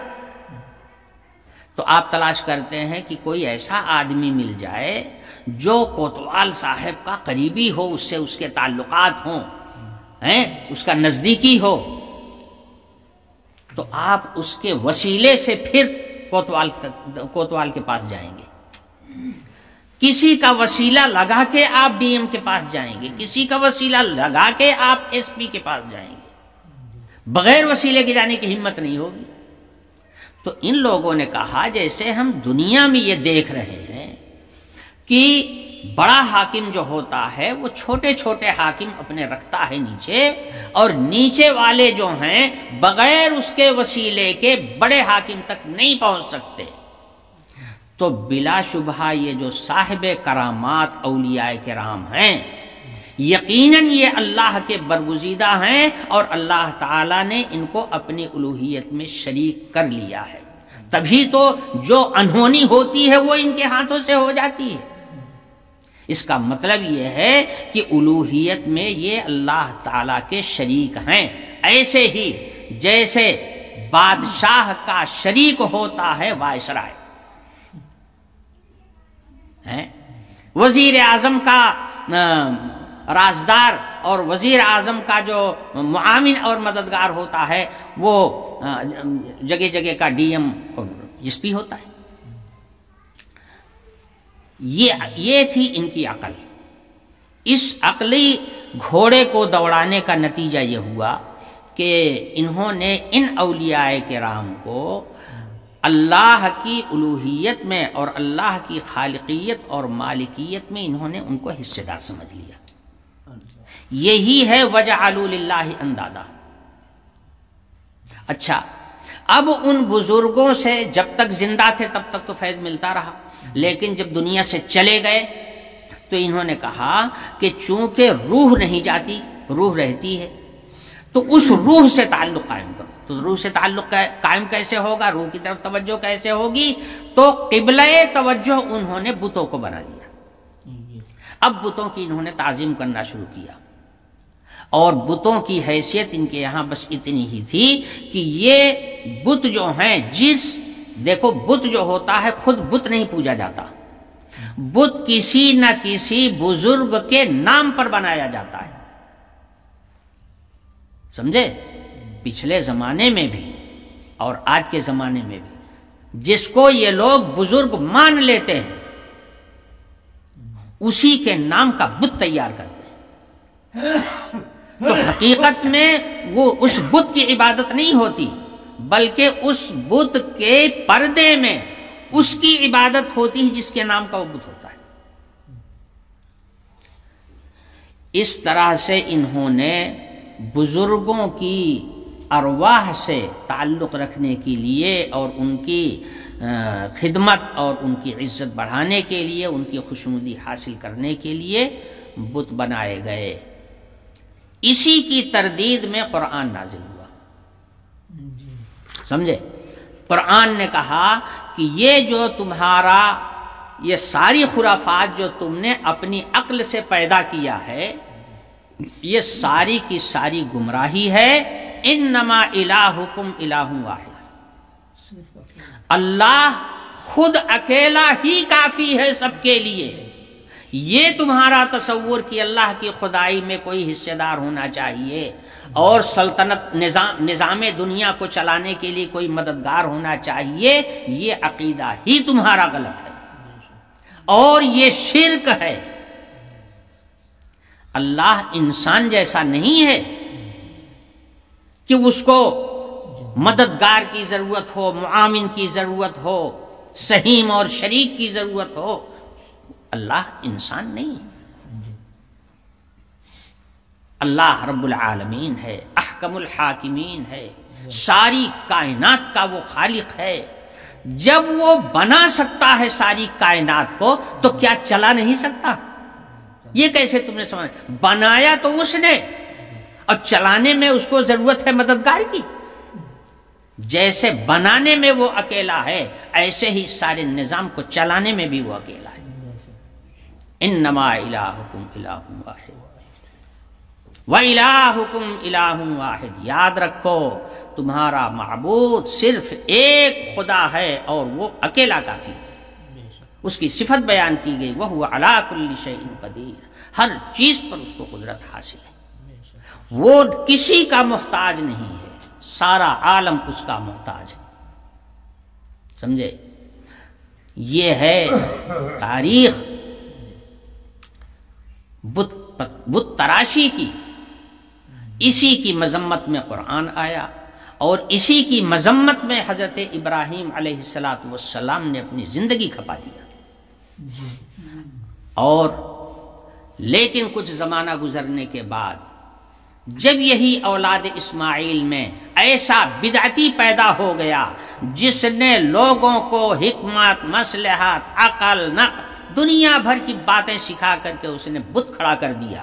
تو آپ تلاش کرتے ہیں کہ کوئی ایسا آدمی مل جائے جو کوتوال صاحب کا قریبی ہو، اس سے اس کے تعلقات ہوں، اس کا نزدیکی ہو، تو آپ اس کے وسیلے سے پھر کوتوال کے پاس جائیں گے۔ کسی کا وسیلہ لگا کے آپ ڈی ایم کے پاس جائیں گے، کسی کا وسیلہ لگا کے آپ ایس پی کے پاس جائیں گے، بغیر وسیلے کے جانے کی ہمت نہیں ہوگی۔ تو ان لوگوں نے کہا جیسے ہم دنیا میں یہ دیکھ رہے ہیں کہ بڑا حاکم جو ہوتا ہے وہ چھوٹے چھوٹے حاکم اپنے رکھتا ہے نیچے، اور نیچے والے جو ہیں بغیر اس کے وسیلے کے بڑے حاکم تک نہیں پہنچ سکتے، تو بلا شبہ یہ جو صاحب کرامات اولیاء کرام ہیں یقیناً یہ اللہ کے برگزیدہ ہیں، اور اللہ تعالیٰ نے ان کو اپنی الوہیت میں شریک کر لیا ہے، تبھی تو جو انہونی ہوتی ہے وہ ان کے ہاتھوں سے ہو جاتی ہے۔ اس کا مطلب یہ ہے کہ الوہیت میں یہ اللہ تعالیٰ کے شریک ہیں، ایسے ہی جیسے بادشاہ کا شریک ہوتا ہے وائسرائے، وزیر اعظم کا رازدار اور وزیر اعظم کا جو معاون اور مددگار ہوتا ہے وہ جگہ جگہ کا ڈی ایم اور ایس پی ہوتا ہے۔ یہ تھی ان کی عقل۔ اس عقلی گھوڑے کو دوڑانے کا نتیجہ یہ ہوا کہ انہوں نے ان اولیاء کرام کو اللہ کی الوہیت میں اور اللہ کی خالقیت اور مالکیت میں انہوں نے ان کو حصے دار سمجھ لیا۔ یہی ہے وَجَعَلُوا لِلَّهِ اندادا۔ اچھا، اب ان بزرگوں سے جب تک زندہ تھے تب تک تو فیض ملتا رہا، لیکن جب دنیا سے چلے گئے تو انہوں نے کہا کہ چونکہ روح نہیں جاتی، روح رہتی ہے، تو اس روح سے تعلق قائم کرو۔ تو روح سے تعلق قائم کیسے ہوگا، روح کی طرف توجہ کیسے ہوگی؟ تو قبلہ توجہ انہوں نے بتوں کو بنا دیا۔ اب بتوں کی انہوں نے تعظیم کرنا شروع کیا، اور بتوں کی حیثیت ان کے یہاں بس اتنی ہی تھی کہ یہ بت جو ہیں، دیکھو بت جو ہوتا ہے خود بت نہیں پوجا جاتا، بت کسی نہ کسی بزرگ کے نام پر بنایا جاتا ہے، سمجھے؟ پچھلے زمانے میں بھی اور آج کے زمانے میں بھی جس کو یہ لوگ بزرگ مان لیتے ہیں اسی کے نام کا بت تیار کرتے ہیں۔ تو حقیقت میں وہ اس بت کی عبادت نہیں ہوتی، بلکہ اس بت کے پردے میں اس کی عبادت ہوتی ہے جس کے نام کا وہ بت ہوتا ہے۔ اس طرح سے انہوں نے بزرگوں کی ارواح سے تعلق رکھنے کے لیے اور ان کی خدمت اور ان کی عزت بڑھانے کے لیے، ان کی خوشنودی حاصل کرنے کے لیے بت بنائے گئے۔ اسی کی تردید میں قرآن نازل ہوا، سمجھے؟ قرآن نے کہا کہ یہ جو تمہارا یہ ساری خرافات جو تم نے اپنی عقل سے پیدا کیا ہے، یہ ساری کی ساری گمراہی ہے۔ انما الہکم الہ واحد، اللہ خود اکیلا ہی کافی ہے سب کے لیے۔ یہ تمہارا تصور کہ اللہ کی خدائی میں کوئی حصے دار ہونا چاہیے اور سلطنت نظام دنیا کو چلانے کے لیے کوئی مددگار ہونا چاہیے، یہ عقیدہ ہی تمہارا غلط ہے اور یہ شرک ہے۔ اللہ انسان جیسا نہیں ہے کہ اس کو مددگار کی ضرورت ہو، معاون کی ضرورت ہو، سہیم اور شریک کی ضرورت ہو۔ اللہ انسان نہیں ہے، اللہ رب العالمین ہے، احکم الحاکمین ہے، ساری کائنات کا وہ خالق ہے۔ جب وہ بنا سکتا ہے ساری کائنات کو تو کیا چلا نہیں سکتا؟ یہ کیسے تم نے سمجھا؟ بنایا تو اس نے، اور چلانے میں اس کو ضرورت ہے مددگار کی۔ جیسے بنانے میں وہ اکیلا ہے، ایسے ہی سارے نظام کو چلانے میں بھی وہ اکیلا ہے۔ انما الہکم الہ واحد وَإِلَٰهُكُمْ إِلَٰهٌ وَاحِدٌ، یاد رکھو تمہارا معبود صرف ایک خدا ہے اور وہ اکیلا کافی ہے۔ اس کی صفت بیان کی گئی، وَهُوَ عَلَىٰ كُلِّ شَيْءٍ قَدِيرٌ، ہر چیز پر اس کو قدرت حاصل ہے، وہ کسی کا محتاج نہیں ہے، سارا عالم اس کا محتاج ہے۔ سمجھے؟ یہ ہے تاریخ بت تراشی کی، اسی کی مذمت میں قرآن آیا، اور اسی کی مذمت میں حضرت ابراہیم علیہ السلام نے اپنی زندگی کھپا دیا۔ اور لیکن کچھ زمانہ گزرنے کے بعد جب یہی اولاد اسماعیل میں ایسا بدعتی پیدا ہو گیا جس نے لوگوں کو حکمت، مصلحت، عقل، نقل، دنیا بھر کی باتیں سکھا کر کے اس نے بت کھڑا کر دیا،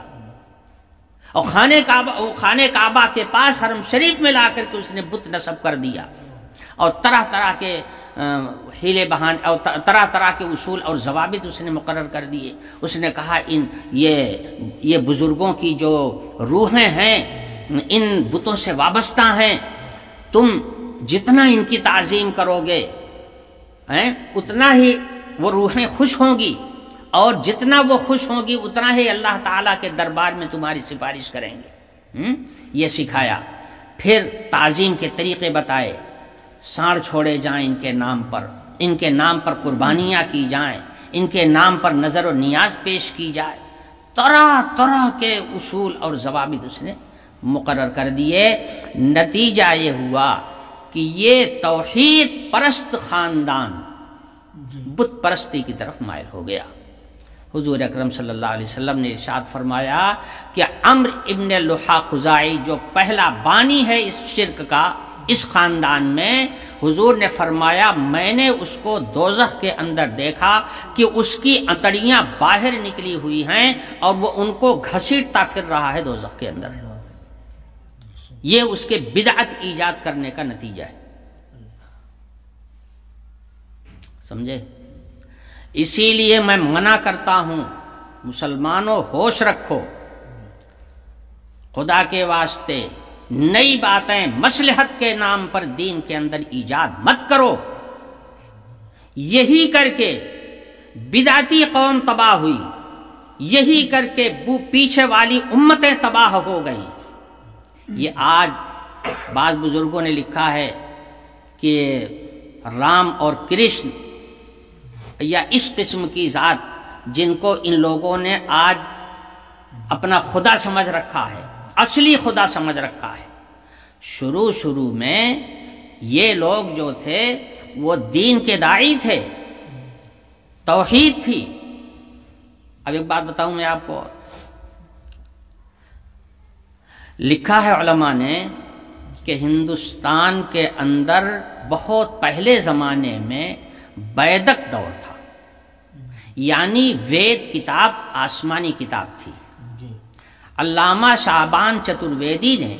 اور خانہ کعبہ کے پاس حرم شریف میں لا کر کے اس نے بت نصب کر دیا، اور طرح طرح کے ہیلے بہانے اور طرح طرح کے اصول اور ضوابط اس نے مقرر کر دیے۔ اس نے کہا یہ بزرگوں کی جو روحیں ہیں ان بتوں سے وابستہ ہیں، تم جتنا ان کی تعظیم کرو گے اتنا ہی وہ روحیں خوش ہوں گی، اور جتنا وہ خوش ہوں گی اتنا ہی اللہ تعالیٰ کے دربار میں تمہاری سفارش کریں گے۔ یہ سکھایا۔ پھر تعظیم کے طریقے بتائے، سانڑ چھوڑے جائیں ان کے نام پر، ان کے نام پر قربانیاں کی جائیں، ان کے نام پر نظر و نیاز پیش کی جائے، طرح طرح کے اصول اور ضوابط اس نے مقرر کر دیے۔ نتیجہ یہ ہوا کہ یہ توحید پرست خاندان بت پرستی کی طرف مائل ہو گیا۔ حضور اکرم صلی اللہ علیہ وسلم نے ارشاد فرمایا کہ عمرو ابن لحا خزاعی جو پہلا بانی ہے اس شرک کا اس خاندان میں، حضور نے فرمایا میں نے اس کو دوزخ کے اندر دیکھا کہ اس کی انتڑیاں باہر نکلی ہوئی ہیں اور وہ ان کو گھسیٹتا پھر رہا ہے دوزخ کے اندر۔ یہ اس کے بدعت ایجاد کرنے کا نتیجہ ہے۔ سمجھے؟ اسی لیے میں منع کرتا ہوں، مسلمانوں ہوش رکھو، خدا کے واسطے نئی باتیں مصلحت کے نام پر دین کے اندر ایجاد مت کرو۔ یہی کر کے بدعتی قوم تباہ ہوئی، یہی کر کے پیچھے والی امتیں تباہ ہو گئیں۔ یہ آج بعض بزرگوں نے لکھا ہے کہ رام اور کرشن یا اس قسم کی ذات جن کو ان لوگوں نے آج اپنا خدا سمجھ رکھا ہے، اصلی خدا سمجھ رکھا ہے، شروع میں یہ لوگ جو تھے وہ دین کے داعی تھے، توحید تھی۔ اب ایک بات بتاؤں میں آپ کو، لکھا ہے علماء نے کہ ہندوستان کے اندر بہت پہلے زمانے میں ویدک دور تھا، یعنی وید کتاب آسمانی کتاب تھی۔ علامہ شعبان چترویدی نے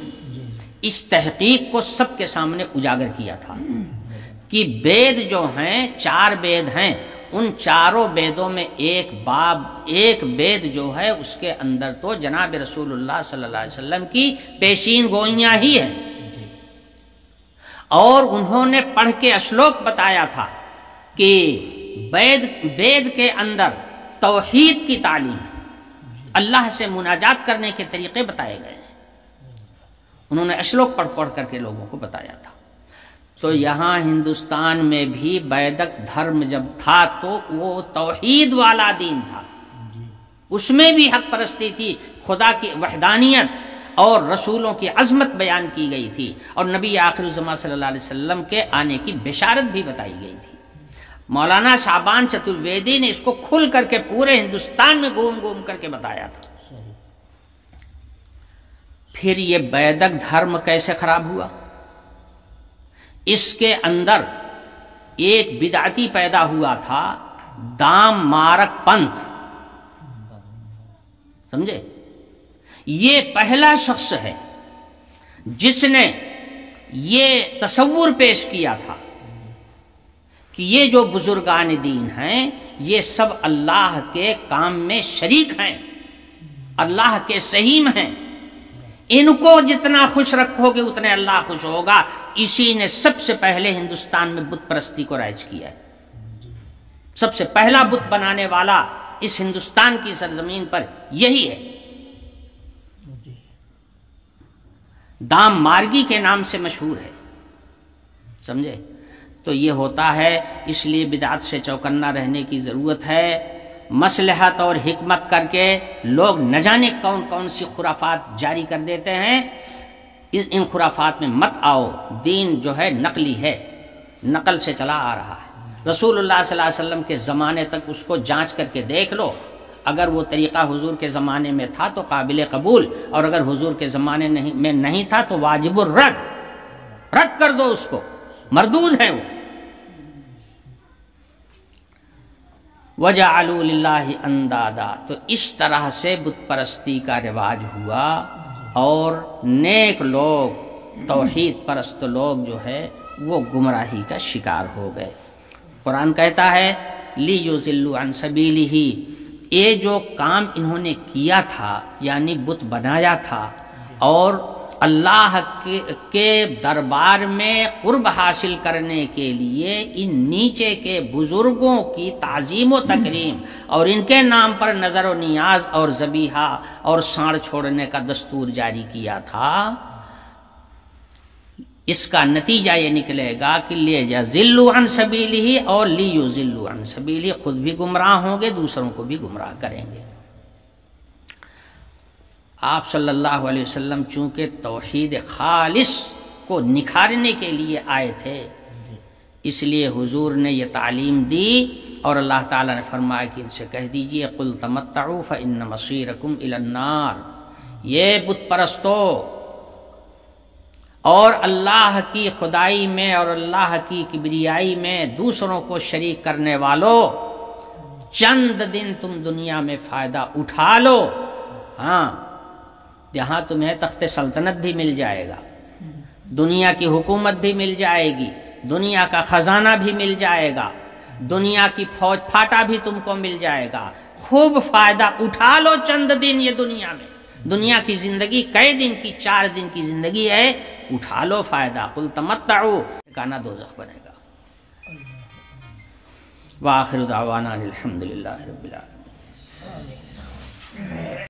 اس تحقیق کو سب کے سامنے اجاگر کیا تھا کہ وید جو ہیں 4 وید ہیں، ان چاروں ویدوں میں ایک وید جو ہے اس کے اندر تو جناب رسول اللہ صلی اللہ علیہ وسلم کی پیشین گوئیاں ہی ہیں، اور انہوں نے پڑھ کے اشلوک بتایا تھا کہ وید کے اندر توحید کی تعلیم، اللہ سے مناجات کرنے کے طریقے بتائے گئے ہیں، انہوں نے اشلوک پڑھ کر کے لوگوں کو بتایا تھا۔ تو یہاں ہندوستان میں بھی ویدک دھرم جب تھا تو وہ توحید والا دین تھا، اس میں بھی حق پرستی تھی، خدا کی وحدانیت اور رسولوں کی عظمت بیان کی گئی تھی، اور نبی آخر الزمان صلی اللہ علیہ وسلم کے آنے کی بشارت بھی بتائی گئی تھی۔ مولانا شعبان چترویدی نے اس کو کھل کر کے پورے ہندوستان میں گھوم کر کے بتایا تھا۔ پھر یہ ویدک دھرم کیسے خراب ہوا؟ اس کے اندر ایک بدعتی پیدا ہوا تھا، دام مارک پنتھ، سمجھے؟ یہ پہلا شخص ہے جس نے یہ تصور پیش کیا تھا کہ یہ جو بزرگان دین ہیں یہ سب اللہ کے کام میں شریک ہیں، اللہ کے سہیم ہیں، ان کو جتنا خوش رکھو گے اتنے اللہ خوش ہوگا۔ اسی نے سب سے پہلے ہندوستان میں بت پرستی کو رائج کیا ہے۔ سب سے پہلا بت بنانے والا اس ہندوستان کی سرزمین پر یہی ہے۔ دام مارگی کے نام سے مشہور ہے، سمجھے؟ تو یہ ہوتا ہے، اس لیے بدعت سے چوکنا رہنے کی ضرورت ہے۔ مصلحت اور حکمت کر کے لوگ نہ جانے کون کون سی خرافات جاری کر دیتے ہیں، ان خرافات میں مت آؤ۔ دین جو ہے نقلی ہے، نقل سے چلا آ رہا ہے۔ رسول اللہ صلی اللہ علیہ وسلم کے زمانے تک اس کو جانچ کر کے دیکھ لو، اگر وہ طریقہ حضور کے زمانے میں تھا تو قابل قبول، اور اگر حضور کے زمانے میں نہیں تھا تو واجب الرد، رد کر دو اس کو، مردود ہے وہ۔ وَجَعَلُوا لِلَّهِ أَنْدَادًا، تو اس طرح سے بت پرستی کا رواج ہوا، اور نیک لوگ، توحید پرست لوگ جو ہے وہ گمراہی کا شکار ہو گئے۔ قرآن کہتا ہے لِيُضِلُّوا عَنْ سَبِيلِهِ، یہ جو کام انہوں نے کیا تھا یعنی بت بنایا تھا اور اللہ کے دربار میں قرب حاصل کرنے کے لیے ان نیچے کے بزرگوں کی تعظیم و تکریم اور ان کے نام پر نظر و نیاز اور ذبیحہ اور سانڑ چھوڑنے کا دستور جاری کیا تھا، اس کا نتیجہ یہ نکلے گا کہ لیجزلوا عن سبیلہ اور لیضلوا عن سبیلہ، خود بھی گمراہ ہوں گے، دوسروں کو بھی گمراہ کریں گے۔ آپ صلی اللہ علیہ وسلم چونکہ توحید خالص کو نکھارنے کے لیے آئے تھے، اس لیے حضور نے یہ تعلیم دی، اور اللہ تعالیٰ نے فرمایا کہ ان سے کہہ دیجئے قل تمتعوا فإن مصیرکم الی النار، یہ بت پرستو اور اللہ کی خدائی میں اور اللہ کی کبریائی میں دوسروں کو شریک کرنے والوں، چند دن تم دنیا میں فائدہ اٹھا لو، ہاں یہاں تمہیں تخت سلطنت بھی مل جائے گا، دنیا کی حکومت بھی مل جائے گی، دنیا کا خزانہ بھی مل جائے گا، دنیا کی فوج پھاٹا بھی تم کو مل جائے گا، خوب فائدہ اٹھا لو چند دن یہ دنیا میں۔ دنیا کی زندگی کئی دن کی، 4 دن کی زندگی ہے، اٹھا لو فائدہ۔ قل تمتعوا، ٹھکانہ دوزخ بنے گا۔ وآخر دعوانا الحمدللہ رب العالمین۔